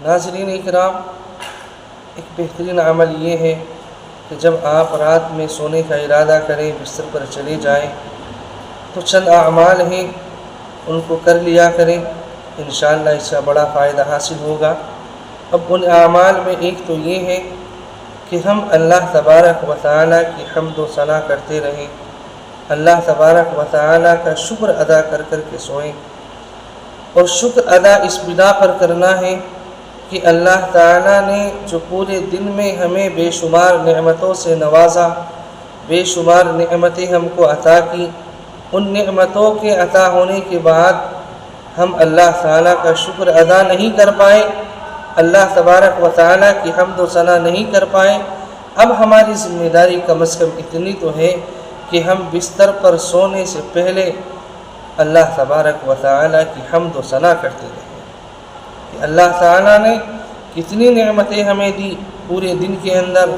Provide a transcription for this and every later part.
ناظرین اکرام، ایک بہترین عمل یہ ہے کہ جب آپ رات میں سونے کا ارادہ کریں، بستر پر چلے جائیں، تو چند اعمال ہیں ان کو کر لیا کریں، انشاءاللہ اس کا بڑا فائدہ حاصل ہوگا۔ اب ان اعمال میں ایک تو یہ ہے کہ ہم اللہ تبارک و تعالیٰ کی حمد و ثنا کرتے رہیں، اللہ تبارک و تعالیٰ کا شکر ادا کر کر کے سوئیں، اور شکر ادا اس بنا پر کرنا ہے کہ اللہ تعالیٰ نے جو پورے دن میں ہمیں بے شمار نعمتوں سے نوازا، بے شمار نعمتیں ہم کو عطا کی، ان نعمتوں کے عطا ہونے کے بعد ہم اللہ تعالیٰ کا شکر ادا نہیں کر پائے، اللہ تبارک و تعالیٰ کی حمد و ثنا نہیں کر پائے۔ اب ہماری ذمہ داری کم از کم اتنی تو ہے کہ ہم بستر پر سونے سے پہلے اللہ تبارک و تعالیٰ کی حمد و ثنا کرتے رہیں کہ اللہ تعالیٰ نے کتنی نعمتیں ہمیں دی پورے دن کے اندر،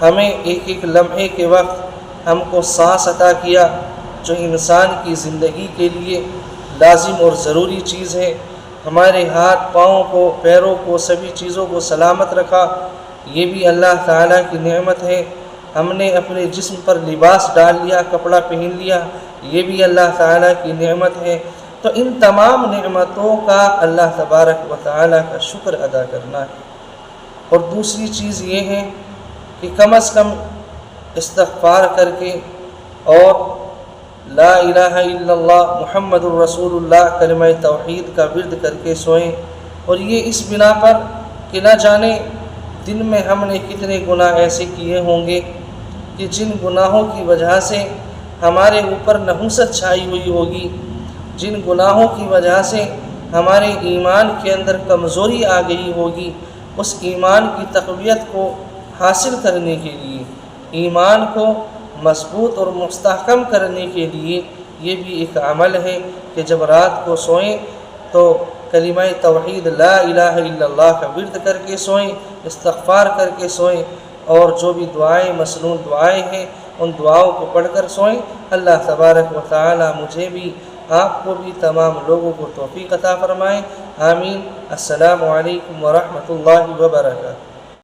ہمیں ایک ایک لمحے کے وقت ہم کو سانس عطا کیا، جو انسان کی زندگی کے لیے لازم اور ضروری چیز ہے، ہمارے ہاتھ پاؤں کو، پیروں کو، سبھی چیزوں کو سلامت رکھا، یہ بھی اللہ تعالیٰ کی نعمت ہے۔ ہم نے اپنے جسم پر لباس ڈال لیا، کپڑا پہن لیا، یہ بھی اللہ تعالیٰ کی نعمت ہے۔ تو ان تمام نعمتوں کا اللہ تبارک و تعالیٰ کا شکر ادا کرنا ہے۔ اور دوسری چیز یہ ہے کہ کم از کم استغفار کر کے اور لا الہ الا اللہ محمد الرسول اللہ کلمہ توحید کا ورد کر کے سوئیں، اور یہ اس بنا پر کہ نہ جانے دن میں ہم نے کتنے گناہ ایسے کیے ہوں گے کہ جن گناہوں کی وجہ سے ہمارے اوپر نحوست چھائی ہوئی ہوگی، جن گناہوں کی وجہ سے ہمارے ایمان کے اندر کمزوری آ گئی ہوگی۔ اس ایمان کی تقویت کو حاصل کرنے کے لیے، ایمان کو مضبوط اور مستحکم کرنے کے لیے یہ بھی ایک عمل ہے کہ جب رات کو سوئیں تو کلمہ توحید لا الہ الا اللہ کا ورد کر کے سوئیں، استغفار کر کے سوئیں، اور جو بھی دعائیں مسنون دعائیں ہیں ان دعاؤں کو پڑھ کر سوئیں۔ اللہ تبارک و تعالی مجھے بھی، آپ کو بھی، تمام لوگوں کو توفیق عطا فرمائیں، آمین۔ السلام علیکم ورحمۃ اللہ وبرکاتہ۔